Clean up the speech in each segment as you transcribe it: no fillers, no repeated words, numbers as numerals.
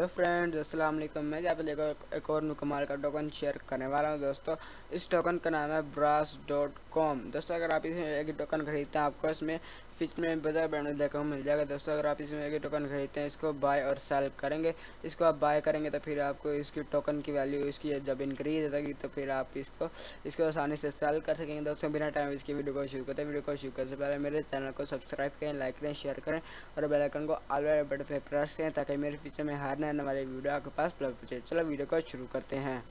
Hello friends, अस्सलाम वालेकुम। मैं यहाँ पे देखो एक और कमाल का टोकन शेयर करने वाला हूँ दोस्तों। इस टोकन का नाम है brass.com। दोस्तों अगर आप इसमें एक टोकन खरीदते हैं आपको इसमें फिच में बजाय बैंड देखने को मिल जाएगा। दोस्तों अगर आप इसमें एक टोकन खरीदते हैं, इसको बाय और सेल करेंगे, इसको आप बाय करेंगे तो फिर आपको इसकी टोकन की वैल्यू इसकी जब इंक्रीज हो जाएगी तो फिर आप इसको आसानी से सेल कर सकेंगे। दोस्तों बिना टाइम इसकी वीडियो को शुरू करते हैं। वीडियो को शुरू करने से पहले मेरे चैनल को सब्सक्राइब करें, लाइक करें, शेयर करें और बेल आइकन को ऑल वाले बटन पे प्रेस करें ताकि मेरे फीचर में हर नए वाले वीडियो आपके पास उपलब्ध हो जाए। चलो वीडियो को शुरू करते हैं।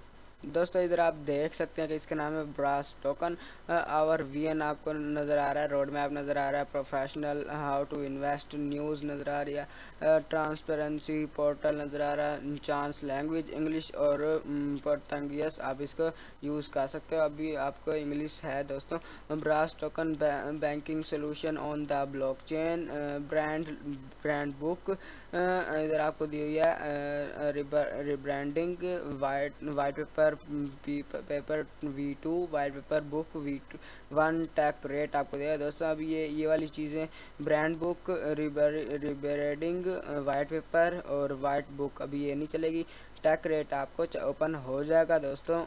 दोस्तों इधर आप देख सकते हैं कि इसका नाम है ब्रास टोकन। आवर वीएन आपको नज़र आ रहा है, रोड मैप नज़र आ रहा है, professional how to invest news नज़र आ रही है, ट्रांसपेरेंसी पोर्टल नज़र आ रहा है, चांस लैंग्वेज इंग्लिश और पोर्तुगीज आप इसको यूज़ कर सकते हो। अभी आपको इंग्लिश है दोस्तों। Bras token banking solution on the blockchain, brand book इधर आपको दी हुई है, rebranding, white paper V2, white paper book V2 1, टैक रेट आपको दिया है दोस्तों। अभी ये वाली चीज़ें brand book, rebranding, white paper और वाइट बुक अभी ये नहीं चलेगी। टैक रेट आपको ओपन हो जाएगा दोस्तों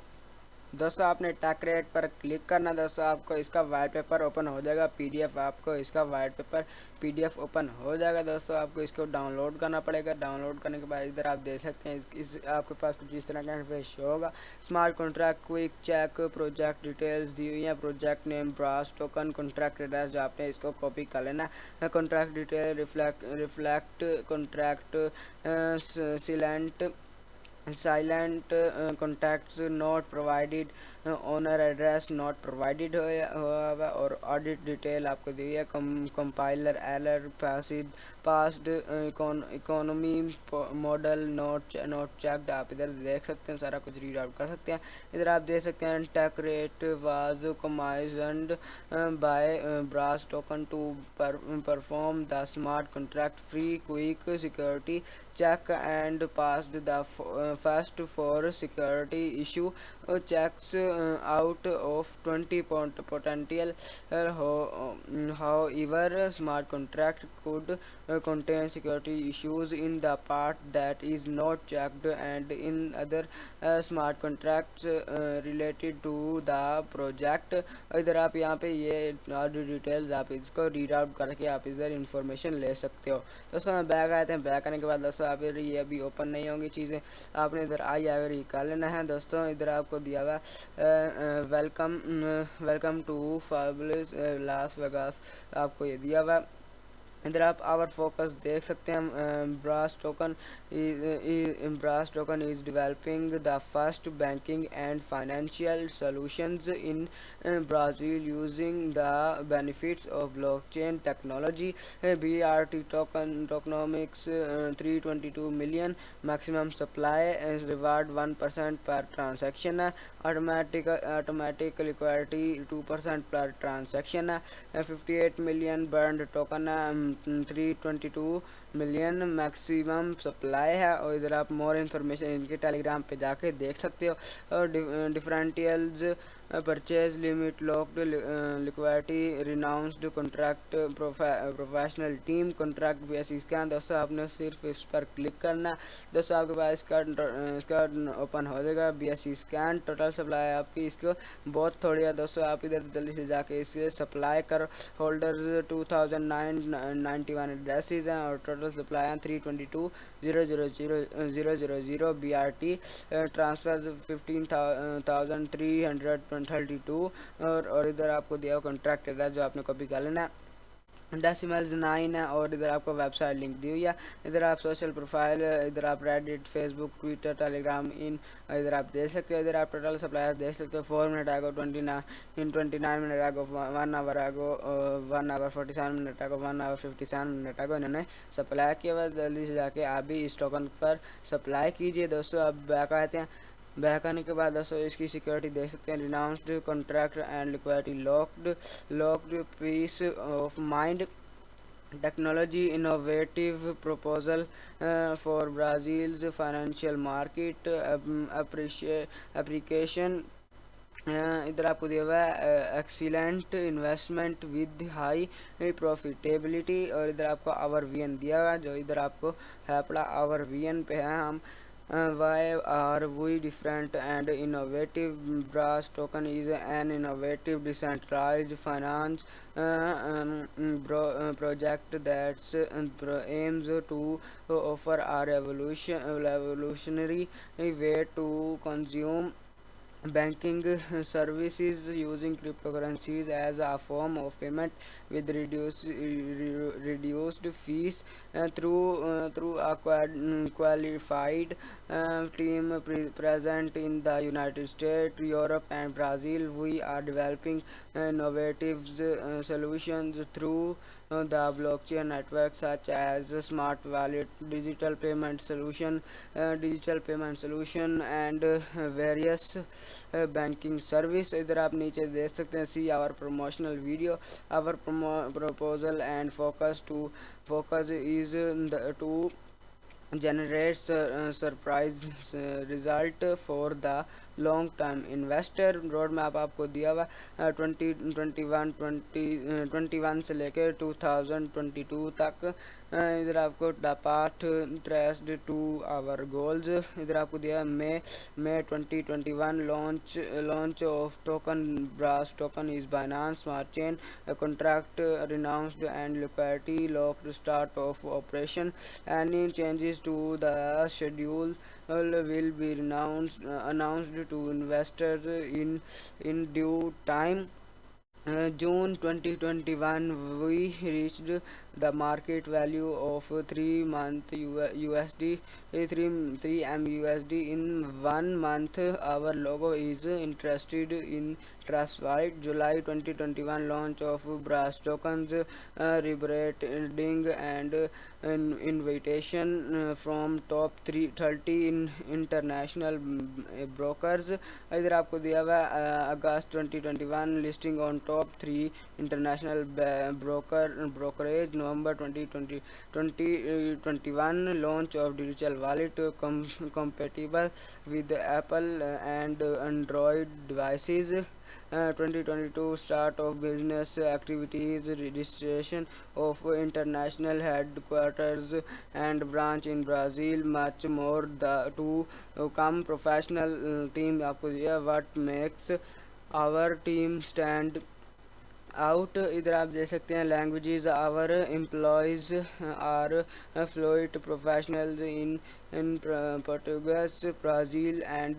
आपने टैक रेट पर क्लिक करना। दोस्तों आपको इसका वाइट पेपर ओपन हो जाएगा, पीडीएफ आपको इसका वाइट पेपर पीडीएफ ओपन हो जाएगा। दोस्तों आपको इसको डाउनलोड करना पड़ेगा। डाउनलोड करने के बाद इधर आप देख सकते हैं इस आपके पास कुछ इस तरह का इंटरफेस शो होगा। Smart contract, quick check, project details दी हुई है, project name Bras token, contract address जो आपने इसको कॉपी कर लेना है, contract detail, reflect contract silent contacts not provided, owner address not provided हुआ और ऑडिट डिटेल आपको दी है, compiler error, passed economy model not checked. आप इधर देख सकते हैं, सारा कुछ रीड आउट कर सकते हैं। इधर आप देख सकते हैं TechRate was commissioned by Bras token to perform the smart contract free quick security check and passed the first for security issue checks out of 20 potential. However, smart contract could contain security issues in the part that is not checked and in other smart contracts related to the project. इधर आप यहाँ पे ये details आप इसको read out करके आप इधर इंफॉर्मेशन ले सकते हो। दोस्तों मैं बैक आए थे, बैक आने के बाद दोस्तों आप ये अभी ओपन नहीं होंगी चीज़ें, आपने इधर आई अगर ये कर लेना है। दोस्तों इधर आपको दिया हुआ वेलकम टू फाबुलस लास वेगास आपको ये दिया हुआ। इधर आप आवर फोकस देख सकते हैं। Bras token is developing the first banking and financial solutions in Brazil using the benefits of blockchain technology. BRT tokenomics 322 million, maximum supply, reward 1% per transaction है, ऑटोमेटिक लिक्विडिटी 2% पर ट्रांसैक्शन है, 58 million burn token है, 322 million maximum supply है। और इधर आप more information इनके Telegram पे जाके देख सकते हो। और differentials purchase limit, locked liquidity, renounced contract, professional team contract basis scan. दोस्तों आपने सिर्फ इस पर क्लिक करना। दोस्तों आपके पास इसका ओपन हो जाएगा BSC स्कैन। टोटल सप्लाई आपकी इसको बहुत थोड़ी है दोस्तों, आप इधर जल्दी से जाके इसके सप्लाई करो। होल्डर्स 2991 एड्रेसेस हैं और टोटल सप्लाई हैं 322,000,000 BRT। ट्रांसफर 15,332 और इधर आपको दिया कॉन्ट्रैक्ट एड्रेस जो आपने कॉपी कर लेना है। डेसिमल्स 9 है और इधर आपको वेबसाइट लिंक दी हुई है। इधर आप सोशल प्रोफाइल, इधर आप रेडिट, फेसबुक, ट्विटर, टेलीग्राम इधर आप देख सकते हो। इधर आप टोटल सप्लायर देख सकते हो। 4 मिनट आगो 29 मिनट आगो, 1 आवर आगो, 1 आवर 47 मिनट आगो, 1 आवर 57 मिनट आगो इन्होंने सप्लाई किया हुआ। जल्दी से जाके आप भी इस टोकन पर सप्लाई कीजिए। दोस्तों अब बैक आते हैं। बैक आने के बाद दोस्तों इसकी सिक्योरिटी देख सकते हैं। Renounced contract and liquidity, locked peace of mind, technology innovative proposal for Brazil's financial market, application इधर आपको दिया हुआ है excellent investment with high profitability, और इधर आपको आवर वीएन दिया हुआ है, जो इधर आपको है पड़ा आवर वीएन पे है हम। Why are we different and innovative? Brass token is an innovative decentralized finance project that aims to offer a revolutionary way to consume banking services using cryptocurrencies as a form of payment with reduced fees through a qualified team present in the United States, Europe, and Brazil. We are developing innovative solutions through the blockchain network such as smart wallet, digital payment solution, and various banking service. इधर आप नीचे देख सकते हैं see our promotional video, our proposal and focus is to generates surprise result for the long term investor. Road map आपको दिया हुआ 2021 से लेकर 2022 तक। इधर आपको the path traced to our goals. इधर आपको दिया मई 2021 launch of token Bras token is Binance smart chain contract renounced and liquidity locked start of operation. Any changes to the schedule will be announced to investors in due time. June 2021, we reached the market value of 3 month USD 3M USD in 1 month. Our logo is interested in Trust Wallet. July 2021 launch of Brass tokens, rebranding and invitation from top 330 in international brokers। इधर आपको दिया हुआ अगस्त 2021 listing on top 3 international brokerage. November 2021 launch of digital wallet compatible with Apple and Android devices। 2022 start of business activities, registration of international headquarters and branch in Brazil, much more to come। professional team आपको दिया what makes our team stand out. इधर आप देख सकते हैं languages our employees are fluent professionals in Portuguese, Brazil and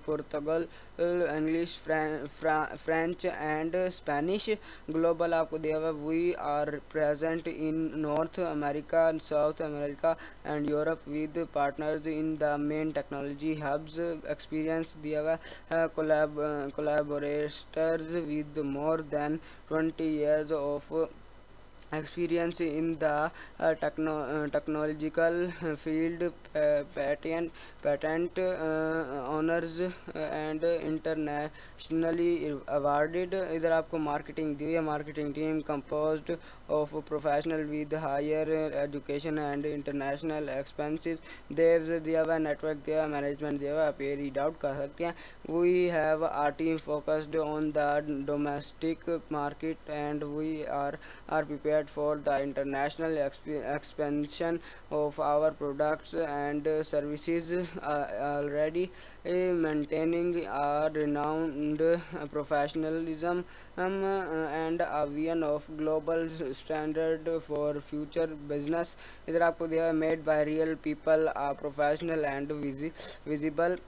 पुर्तगाल, English, French and Spanish. Global आपको दिया हुआ we are present in North America, South America and Europe with partners in the main technology hubs. Experience दिया हुआ collaborators with more than 20 years of experience in the technological field, patent owners and internationally awarded। इधर आपको marketing दी है, marketing team composed of professional with higher education and international expenses। Dev's दिया हुआ, network दिया हुआ, management दिया हुआ, आप ये रीड आउट कर सकते हैं। we have a team focused on the domestic market and we are prepared for the international expansion of our products and services, already maintaining a renowned professionalism and a vision of global standard for future business। इधर आपको दिया है made by real people, professional and visible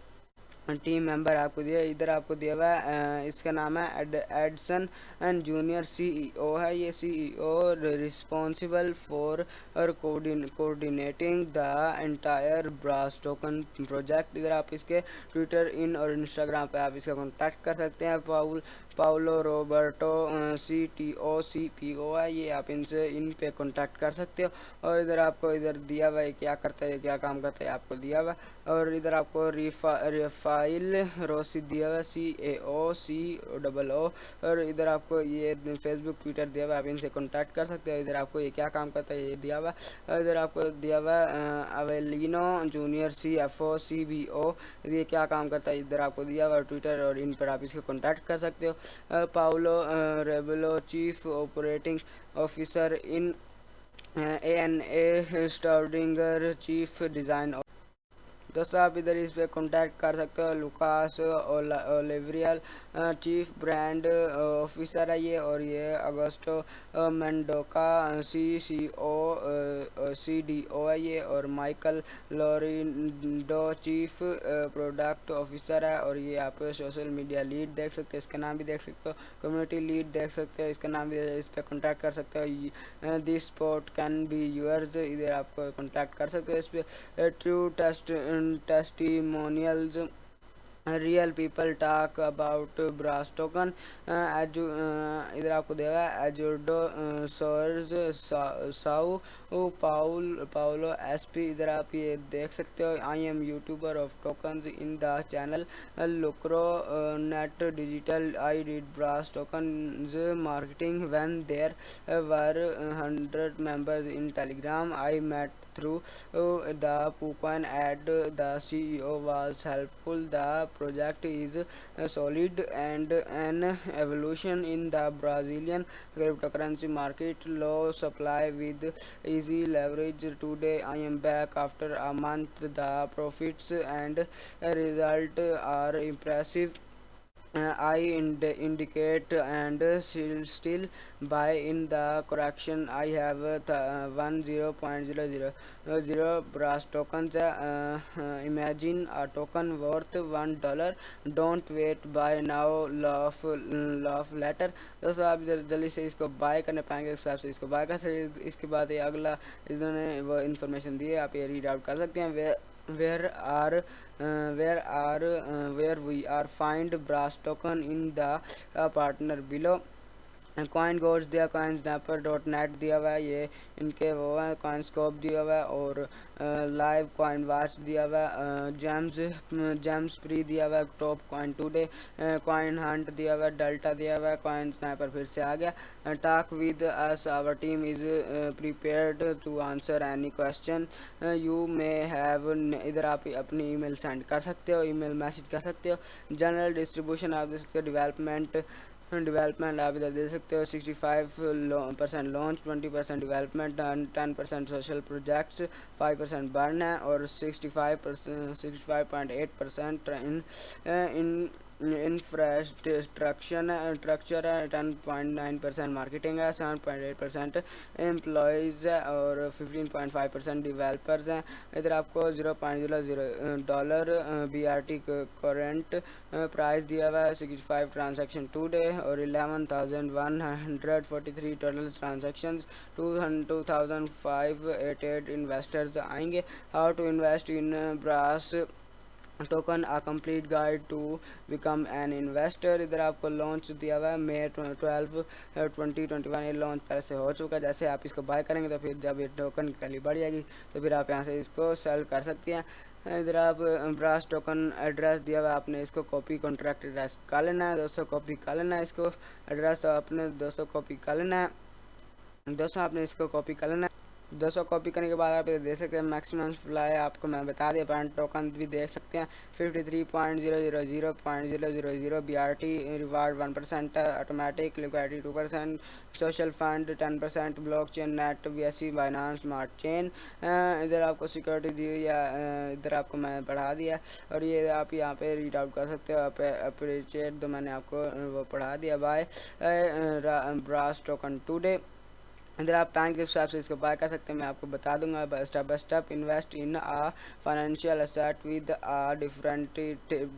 team member आपको दिया। इधर आपको दिया हुआ है इसका नाम है एडसन एंड जूनियर सीईओ है। ये CEO responsible for coordinating the entire Bras token project. इधर आप इसके ट्विटर इन और इंस्टाग्राम पे आप इसका कॉन्टैक्ट कर सकते हैं। पाउलो रोबर्टो CTO CPO है, ये आप इन पे कांटेक्ट कर सकते हो। और इधर आपको इधर दिया हुआ है क्या करता है, क्या काम करता है आपको दिया हुआ। और इधर आपको रिफाइल रोसी दिया हुआ CAOCOO। और इधर आपको ये फेसबुक ट्विटर दिया हुआ, आप इनसे कांटेक्ट कर सकते हो। इधर आपको ये क्या काम करता है ये दिया हुआ। और इधर आपको दिया हुआ अवेलिनो जूनियर CFO CBO, ये क्या काम करता है इधर आपको दिया हुआ ट्विटर, और इन पर आप इसको कांटेक्ट कर सकते हो। Paulo Rebelo chief operating officer in ANA Staudinger chief design. दोस्तों आप इधर इस पे कांटेक्ट कर सकते हो। Lucas Oliveira chief brand officer है ये, और ये अगोस्टो मेंडोका CCO CDO है ये, और माइकल लोरिंडो चीफ प्रोडक्ट ऑफिसर है। और ये आप सोशल मीडिया लीड देख सकते हो, इसका नाम भी देख सकते हो। कम्युनिटी लीड देख सकते हो, इसका नाम भी, इस पर कॉन्टैक्ट कर सकते हो। This spot can be yours, इधर आप कॉन्टैक्ट कर सकते हो इस पर। True testimonials, real people talk about Bras token. इधर आपको देगा एजोडो सोर्स साउ पाउलो SP, इधर आप ये देख सकते हो। I am YouTuber of tokens in the channel Lucro Net digital, I read Bras tokens marketing when there were 100 members in Telegram I met through the Pucoin ad. The CEO was helpful. The project is solid and an evolution in the Brazilian cryptocurrency market. Low supply with easy leverage. Today I am back after a month. The profits and result are impressive. I indicate and still buy in the correction. I have 10.000 brass tokens. Imagine a token worth $1. Don't wait, buy now, love later। दोस्तों आप इधर जल्दी से इसको bye करने पाएंगे, इस हिसाब से इसको बाय कर सकते। इसके बाद ये अगला इन्होंने वो इन्फॉर्मेशन दी है, आप ये रीड आउट कर सकते हैं। where are where we are find brass token in the partner below। Coin gods दिया, कॉइन स्नैपर .net दिया हुआ है, ये इनके वो है। कॉइन स्कोप दिया हुआ है, और लाइव कॉइन वाच दिया हुआ है। जेम्स प्री दिया हुआ है। Top coin today, coin Hunt दिया हुआ है। डेल्टा दिया हुआ है। कॉइन स्नैपर फिर से आ गया। Talk with us, our team is prepared to answer any question you may have. इधर आप अपनी ईमेल सेंड कर सकते हो, ईमेल मैसेज कर सकते हो। जनरल डिस्ट्रीब्यूशन आप दे सकते हो। डेवलपमेंट आप इधर दे सकते हो। 65% launch, 20% development, 10% social projects, 5% burn है, और 65.8% इन इंफ्रास्ट्रक्चर है। 10.9% मार्केटिंग है, 7.8% एम्प्लॉयज़ है, और 15.5% डिवेलपर्स हैं। इधर आपको $0.00 BRT करेंट प्राइस दिया हुआ है। 65 ट्रांजेक्शन टुडे, और 11,143 टोटल ट्रांजेक्शन। 2,588 इन्वेस्टर्स आएंगे। How to invest in Bras token, a complete guide to become an investor. इधर आपको लॉन्च दिया हुआ है May 12, 2021। ये लॉन्च पहले से हो चुका है। जैसे आप इसको बाय करेंगे तो फिर जब ये टोकन की वैल्यू बढ़ जाएगी तो फिर आप यहाँ से इसको सेल कर सकते हैं। इधर आप ब्रास टोकन एड्रेस दिया हुआ है, आपने इसको कॉपी कॉन्ट्रैक्ट एड्रेस कर लेना है दोस्तों, कॉपी कर लेना है इसको एड्रेस आपने दोस्तों कॉपी कर लेना है। दोस्तों आपने इसको कॉपी कर लेना है। 200 कॉपी करने के बाद आप ये देख सकते हैं। मैक्सिमम सप्लाई आपको मैं बता दिया। पैंट टोकन भी देख सकते हैं। 53.000 BRT reward 1%, automatic liquidity 2%, social fund 10%, blockchain net BSC Binance smart chain. इधर आपको सिक्योरिटी दी हुई है, इधर आपको मैं पढ़ा दिया, और ये आप यहाँ पे रीड आउट कर सकते हो। अप्रिशिएट तो मैंने आपको वो पढ़ा दिया। Buy Bras token today. इधर आप पैन के हिसाब से इसको बाय कर सकते हैं, मैं आपको बता दूंगा step by step. Invest in a financial asset with a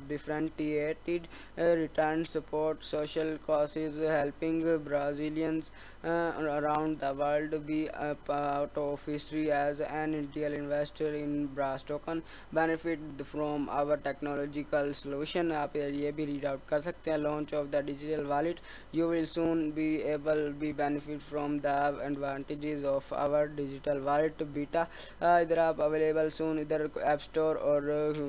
differentiated return, support social causes, helping Brazilians around the world, be a part of history as an individual investor in Bras token, benefit from our technological solution. आप ये भी read out कर सकते हैं। Launch of the digital wallet, you will soon be able be benefit from the advantages of our digital wallet beta. इधर आप available soon, इधर app store और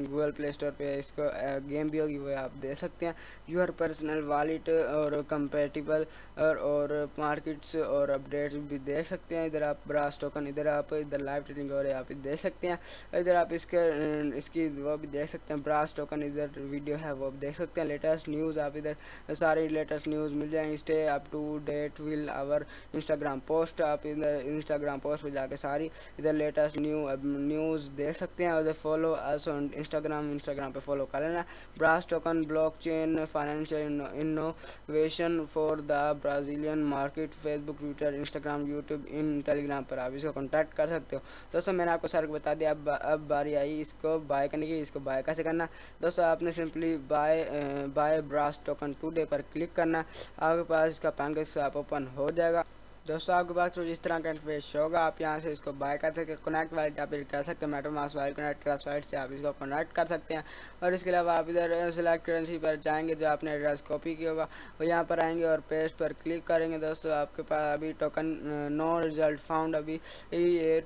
गूगल प्ले स्टोर पे इसको गेम भी होगी, वो आप दे सकते हैं। यूर पर्सनल वॉलेट और कंपेटिबल और मार्केट्स और अपडेट्स भी देख सकते हैं। इधर आप ब्रास टोकन, इधर आप इधर लाइव ट्रेडिंग और आप देख सकते हैं। इधर आप इसकी वो भी देख सकते हैं, ब्रास टोकन इधर वीडियो है वो देख सकते हैं। लेटेस्ट न्यूज़ आप इधर सारी लेटेस्ट न्यूज़ मिल जाएंगी। Stay up to date will our Instagram post, आप इधर इंस्टाग्राम पोस्ट पर जाके सारी इधर लेटेस्ट न्यूज़ देख सकते हैं। उधर फॉलो अस ऑन इंस्टाग्राम पे फॉलो कर लेना। Bras token blockchain financial innovation for the Brazilian market, Facebook, Twitter, Instagram, YouTube, in Telegram पर आप इसको कॉन्टैक्ट कर सकते हो। दोस्तों मैंने आपको सारा बता दिया, अब बारी आई इसको बाय करने की। इसको बाय कैसे करना दोस्तों, आपने simply buy Bras token today पर क्लिक करना, आपके पास इसका पैनकेक ऐप ओपन हो जाएगा। दोस्तों आपके पास तो जिस तरह का इंटरफेस होगा, आप यहाँ से इसको बाय कर सकते हैं। कनेक्ट वालेट आप कर सकते हैं, MetaMask wallet, connect trust wallet से आप इसको कनेक्ट कर सकते हैं। और इसके अलावा आप इधर सेलेक्ट करेंसी पर जाएंगे, जो आपने एड्रेस कॉपी किया होगा वो यहाँ पर आएंगे और पेस्ट पर क्लिक करेंगे। दोस्तों आपके पास अभी टोकन नो रिजल्ट फाउंड, अभी ये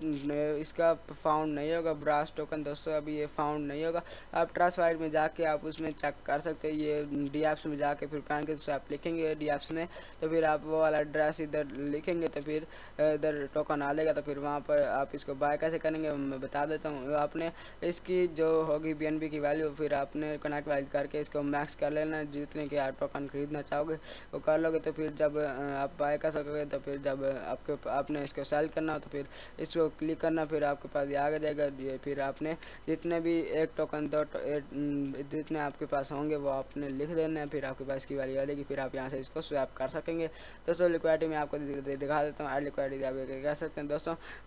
इसका फाउंड नहीं होगा ब्रास टोकन। दोस्तों अभी ये फाउंड नहीं होगा। आप ट्रस्ट वालेट में जाके आप उसमें चेक कर सकते हैं। ये डी एप्स में जाके फिर पैन के आप लिखेंगे डी एप्स में, तो फिर आप वो वाला एड्रेस इधर लिखेंगे, तो फिर इधर टोकन आ जाएगा। तो फिर वहाँ पर आप इसको बाय कैसे करेंगे मैं बता देता हूँ। आपने इसकी जो होगी BNB की वैल्यू, फिर आपने कनेक्ट वाइज करके इसको मैक्स कर लेना। जितने के आप टोकन खरीदना चाहोगे वो कर लोगे, तो फिर जब आप बाय कर सकोगे, तो फिर जब आपने इसको सेल करना हो तो फिर इसको क्लिक करना, फिर आपके पास ये आ जाएगा। फिर आपने जितने भी एक टोकन जितने आपके पास होंगे वो आपने लिख देना है, फिर आपके पास इसकी वैल्यू आ जाएगी, फिर आप यहाँ से इसको स्वैप कर सकेंगे। दोस्तों लिक्विडिटी में आपको दिखा देता हूँ, ऐड लिक्विडिटी आप कह सकते हैं।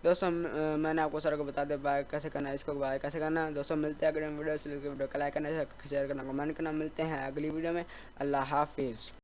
दोस्तों मैंने आपको सारा को बता दिया बाय कैसे करना है, इसको बाय कैसे करना है। दोस्तों मिलते हैं अगले वीडियो से, वीडियो को लाइक करना, शेयर करना, कमेंट करना। मिलते हैं अगली वीडियो में। अल्लाह हाफिज़।